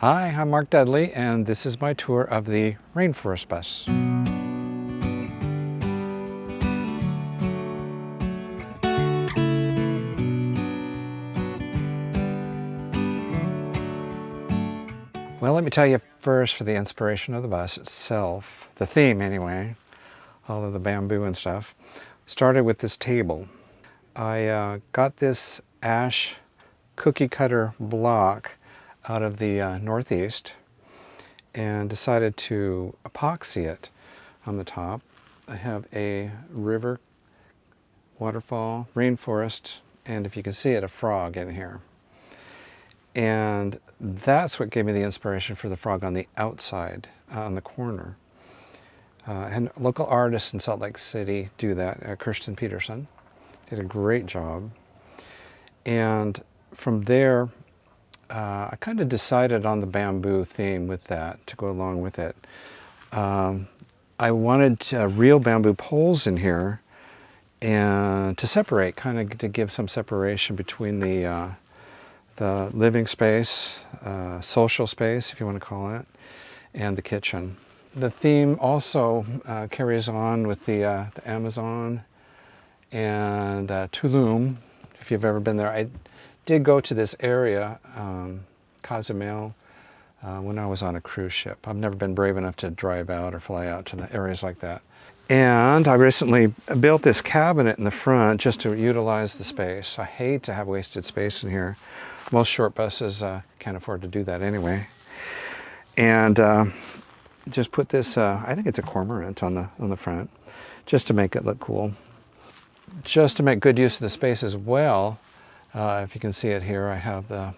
Hi, I'm Mark Dudley, and this is my tour of the Rainforest Bus. Well, let me tell you first, for the inspiration of the bus itself, the theme anyway, all of the bamboo and stuff, started with this table. I got this ash cookie cutter block out of the Northeast and decided to epoxy it on the top. I have a river, waterfall, rainforest, and if you can see it, a frog in here. And that's what gave me the inspiration for the frog on the outside, on the corner. And local artists in Salt Lake City do that. Kirsten Peterson did a great job. And from there, I kind of decided on the bamboo theme with that, to go along with it. I wanted real bamboo poles in here and to separate, kind of to give some separation between the living space, social space, if you want to call it, and the kitchen. The theme also carries on with the Amazon and Tulum. If you've ever been there, I did go to this area, Cozumel, when I was on a cruise ship. I've never been brave enough to drive out or fly out to the areas like that. And I recently built this cabinet in the front just to utilize the space. I hate to have wasted space in here. Most short buses can't afford to do that anyway. And just put this, I think it's a cormorant on the front, just to make it look cool. Just to make good use of the space as well, if you can see it here, I have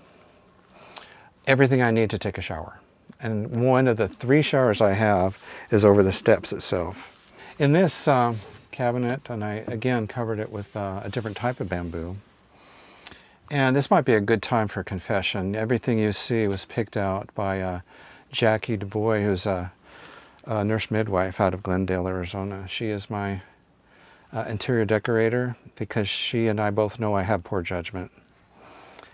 everything I need to take a shower. And one of the 3 showers I have is over the steps itself. In this cabinet, and I again covered it with a different type of bamboo. And this might be a good time for a confession. Everything you see was picked out by Jackie DuBois, who's a nurse midwife out of Glendale, Arizona. She is my interior decorator because she and I both know I have poor judgment.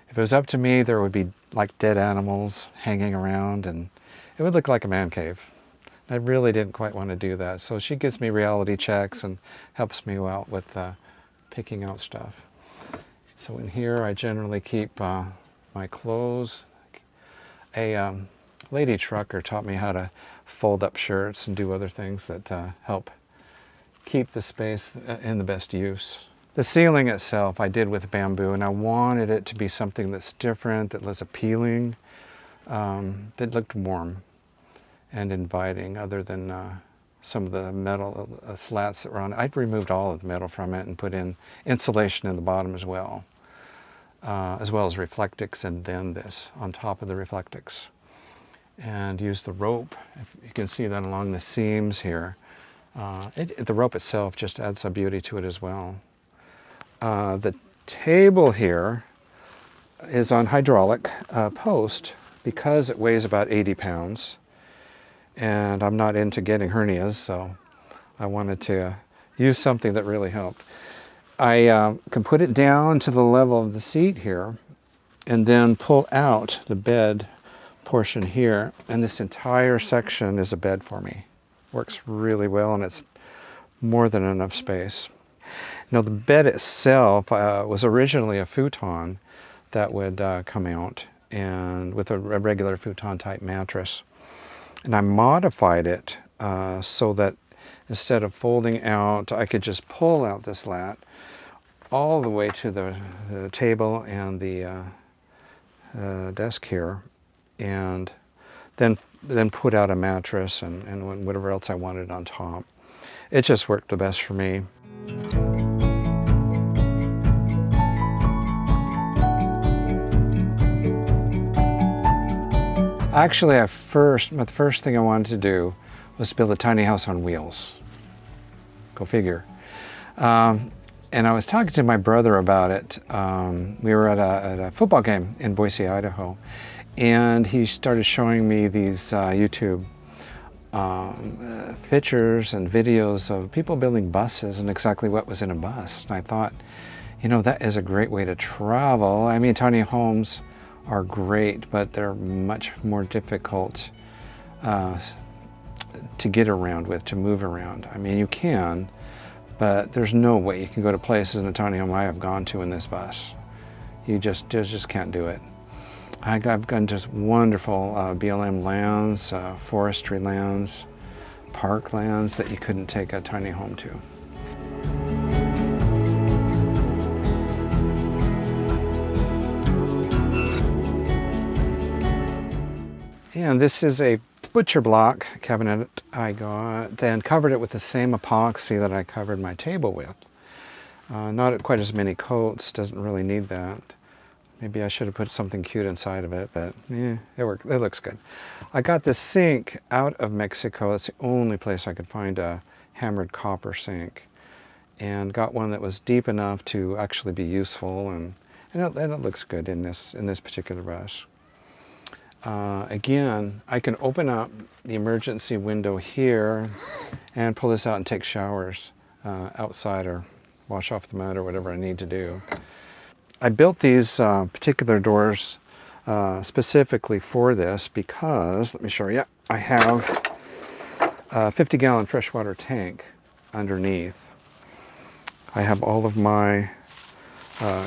If it was up to me, there would be like dead animals hanging around and it would look like a man cave. I really didn't quite want to do that. So she gives me reality checks and helps me out with picking out stuff. So in here I generally keep my clothes. A lady trucker taught me how to fold up shirts and do other things that help keep the space in the best use. The ceiling itself I did with bamboo, and I wanted it to be something that's different, that was appealing, that looked warm and inviting, other than some of the metal slats that were on it. I'd removed all of the metal from it and put in insulation in the bottom as well as Reflectix, and then this on top of the Reflectix. And use the rope. You can see that along the seams here. The rope itself just adds some beauty to it as well. The table here is on hydraulic post because it weighs about 80 pounds. And I'm not into getting hernias, so I wanted to use something that really helped. I can put it down to the level of the seat here and then pull out the bed portion here, and this entire section is a bed for me. Works really well, and it's more than enough space. Now the bed itself was originally a futon that would come out, and with a regular futon type mattress. And I modified it so that instead of folding out, I could just pull out this lat all the way to the table and the desk here, and then put out a mattress and whatever else I wanted on top. It just worked the best for me. Actually, the first thing I wanted to do was build a tiny house on wheels. Go figure. And I was talking to my brother about it. We were at a football game in Boise, Idaho, and he started showing me these YouTube pictures and videos of people building buses and exactly what was in a bus. And I thought, you know, that is a great way to travel. I mean, tiny homes are great, but they're much more difficult to get around with, to move around. I mean, you can, but there's no way you can go to places in a tiny home I have gone to in this bus. You just can't do it. I've gotten just wonderful BLM lands, forestry lands, park lands that you couldn't take a tiny home to. And this is a butcher block cabinet I got, then covered it with the same epoxy that I covered my table with. Not quite as many coats, doesn't really need that. Maybe I should have put something cute inside of it, but it looks good. I got this sink out of Mexico. It's the only place I could find a hammered copper sink. And got one that was deep enough to actually be useful, and it looks good in this particular bus. Again, I can open up the emergency window here and pull this out and take showers outside or wash off the mat or whatever I need to do. I built these particular doors specifically for this because, let me show you, I have a 50-gallon freshwater tank underneath. I have all of my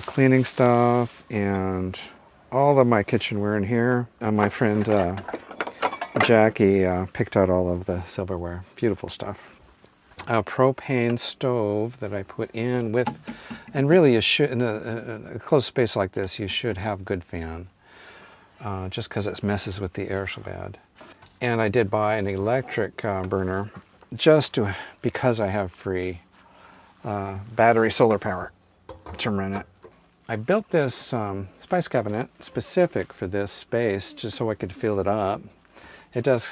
cleaning stuff and all of my kitchenware in here. And my friend Jackie picked out all of the silverware. Beautiful stuff. A propane stove that I put in with, and really you should, in a closed space like this, you should have good fan, just because it messes with the air so bad. And I did buy an electric burner because I have free battery solar power to run it. I built this spice cabinet specific for this space just so I could fill it up. It does,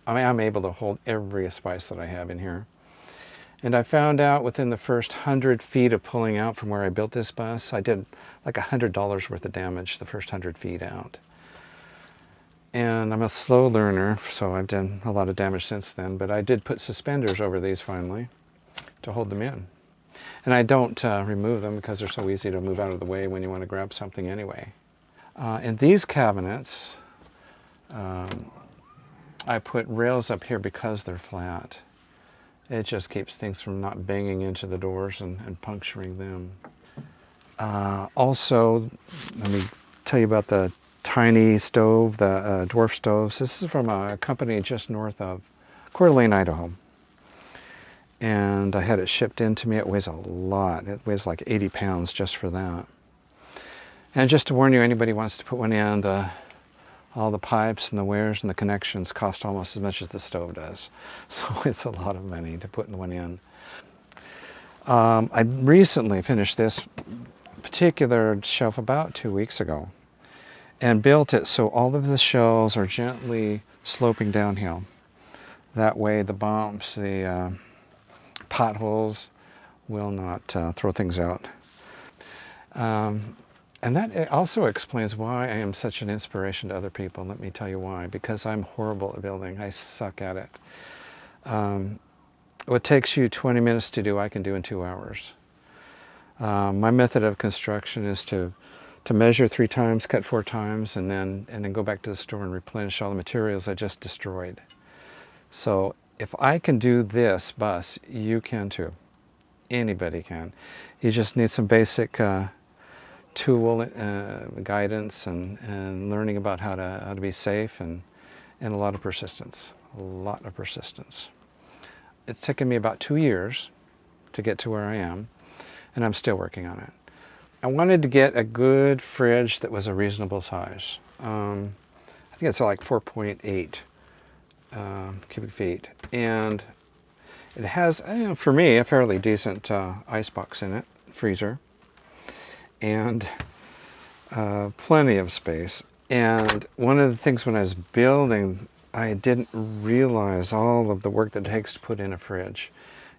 I'm able to hold every spice that I have in here. And I found out within the first 100 feet of pulling out from where I built this bus, I did like $100 worth of damage the first 100 feet out. And I'm a slow learner, so I've done a lot of damage since then, but I did put suspenders over these finally to hold them in. And I don't remove them because they're so easy to move out of the way when you want to grab something anyway. In these cabinets, I put rails up here because they're flat. It just keeps things from not banging into the doors and puncturing them. Also, let me tell you about the tiny stove, the Dwarf stoves. This is from a company just north of Coeur d'Alene, Idaho. And I had it shipped in to me. It weighs a lot. It weighs like 80 pounds just for that. And just to warn you, anybody wants to put one in, all the pipes and the wires and the connections cost almost as much as the stove does. So it's a lot of money to put one in. I recently finished this particular shelf about 2 weeks ago and built it so all of the shelves are gently sloping downhill. That way the bumps, the potholes will not throw things out. And that also explains why I am such an inspiration to other people. Let me tell you why. Because I'm horrible at building. I suck at it. What takes you 20 minutes to do, I can do in 2 hours. My method of construction is to measure 3 times, cut 4 times, and then go back to the store and replenish all the materials I just destroyed. So if I can do this bus, you can too. Anybody can. You just need some basic tool guidance and learning about how to be safe and a lot of persistence. A lot of persistence. It's taken me about 2 years to get to where I am, and I'm still working on it. I wanted to get a good fridge that was a reasonable size. I think it's like 4.8 cubic feet, and it has, for me, a fairly decent icebox in it, freezer, and plenty of space. And one of the things when I was building, I didn't realize all of the work that it takes to put in a fridge.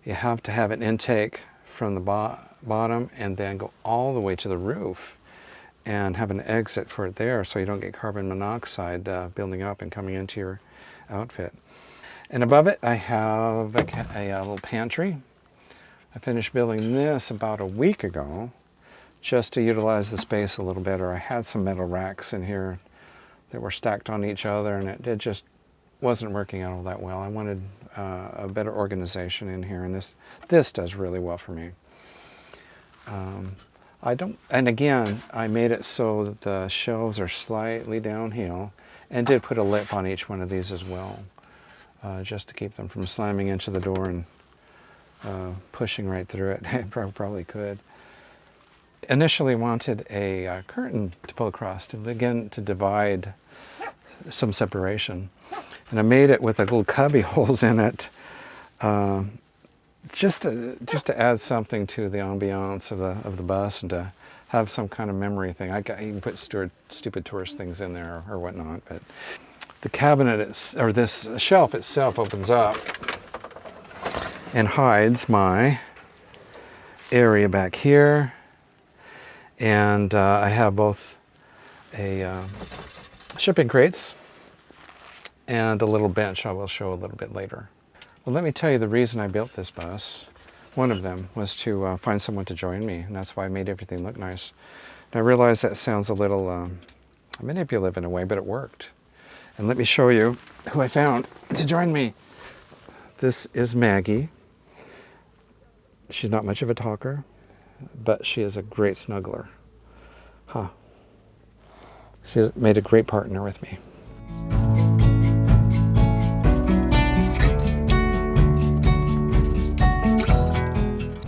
You have to have an intake from the bottom and then go all the way to the roof and have an exit for it there so you don't get carbon monoxide building up and coming into your outfit. And above it I have a little pantry. I finished building this about a week ago just to utilize the space a little better. I had some metal racks in here that were stacked on each other, and it just wasn't working out all that well. I wanted a better organization in here, and this does really well for me. And again, I made it so that the shelves are slightly downhill, and did put a lip on each one of these as well, just to keep them from slamming into the door and pushing right through it. I probably could. Initially wanted a curtain to pull across, to divide some separation. And I made it with a little cubby holes in it, just to add something to the ambiance of the bus, and to have some kind of memory thing. You can put stupid tourist things in there or whatnot, but the cabinet, or this shelf itself, opens up and hides my area back here. And I have both a shipping crates and a little bench I will show a little bit later. Well, let me tell you the reason I built this bus. One of them was to find someone to join me, and that's why I made everything look nice. And I realize that sounds a little manipulative in a way, but it worked. And let me show you who I found to join me. This is Maggie. She's not much of a talker, but she is a great snuggler. She made a great partner with me.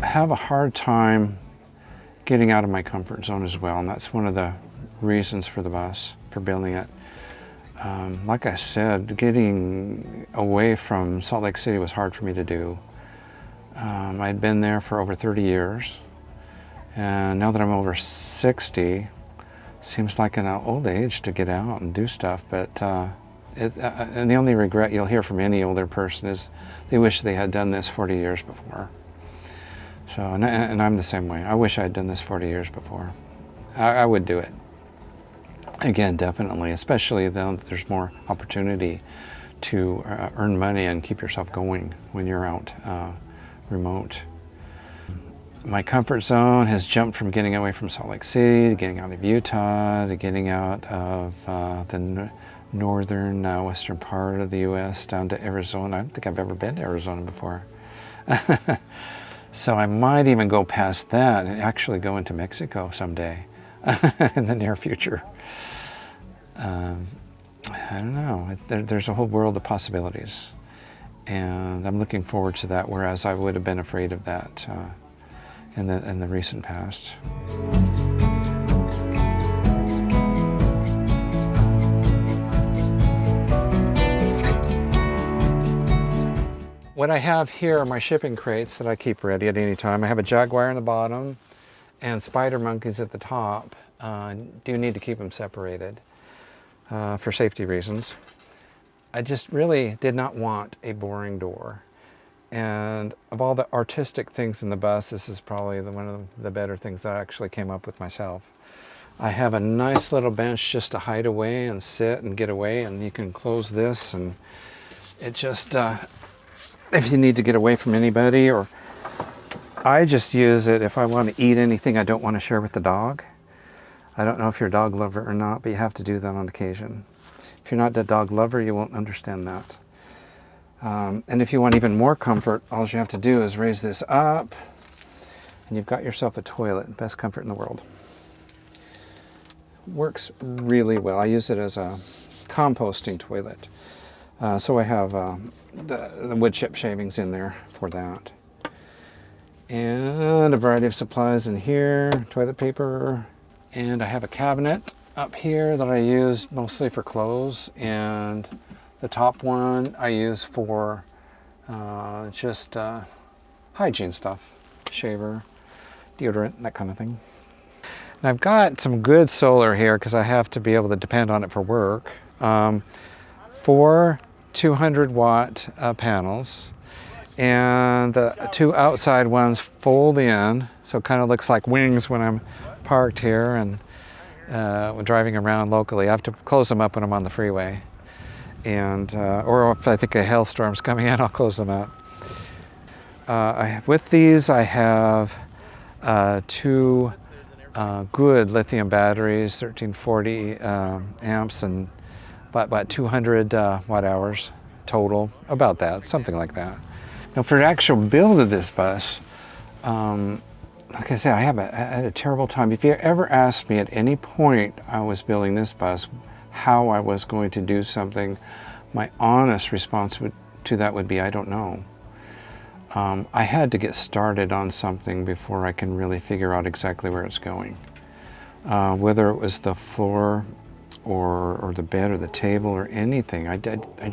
I have a hard time getting out of my comfort zone as well, and that's one of the reasons for the bus, for building it. Like I said, getting away from Salt Lake City was hard for me to do. I'd been there for over 30 years, and now that I'm over 60, seems like an old age to get out and do stuff, but and the only regret you'll hear from any older person is they wish they had done this 40 years before. So, and I'm the same way. I wish I had done this 40 years before. I would do it again, definitely, especially then there's more opportunity to earn money and keep yourself going when you're out remote. My comfort zone has jumped from getting away from Salt Lake City, to getting out of Utah, to getting out of the northern western part of the U.S. down to Arizona. I don't think I've ever been to Arizona before. So I might even go past that and actually go into Mexico someday in the near future. I don't know. There's a whole world of possibilities, and I'm looking forward to that, whereas I would have been afraid of that in the recent past. What I have here are my shipping crates that I keep ready at any time. I have a jaguar in the bottom and spider monkeys at the top. Do need to keep them separated for safety reasons. I just really did not want a boring door. And of all the artistic things in the bus, this is probably one of the better things that I actually came up with myself. I have a nice little bench just to hide away and sit and get away, and you can close this, and it just, if you need to get away from anybody, or I just use it if I want to eat anything I don't want to share with the dog. I don't know if you're a dog lover or not, but you have to do that on occasion. If you're not a dog lover, you won't understand that. And if you want even more comfort, all you have to do is raise this up, and you've got yourself a toilet. Best comfort in the world. Works really well. I use it as a composting toilet. So I have the wood chip shavings in there for that. And a variety of supplies in here, toilet paper, and I have a cabinet up here that I use mostly for clothes, and the top one I use for just hygiene stuff, shaver, deodorant, that kind of thing. And I've got some good solar here because I have to be able to depend on it for work. 4 200-watt panels, and the 2 outside ones fold in, so it kind of looks like wings when I'm parked here and driving around locally. I have to close them up when I'm on the freeway, and or if I think a hailstorm's coming in, I'll close them up. With these, I have 2 Good lithium batteries, 1340 amps, and about 200 watt hours total, about that, something like that. Now for the actual build of this bus, like I said, I had a terrible time. If you ever asked me at any point I was building this bus how I was going to do something, my honest response to that would be, I don't know. I had to get started on something before I can really figure out exactly where it's going. Whether it was the floor or the bed or the table or anything, I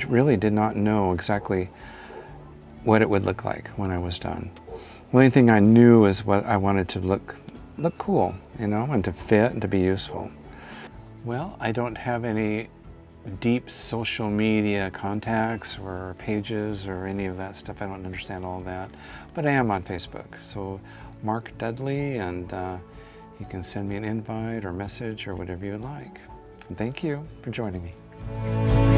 really did not know exactly what it would look like when I was done. The only thing I knew is what I wanted to look cool, you know, and to fit and to be useful. Well, I don't have any deep social media contacts or pages or any of that stuff. I don't understand all of that, but I am on Facebook. So Mark Dudley, and you can send me an invite or message or whatever you would like. And thank you for joining me.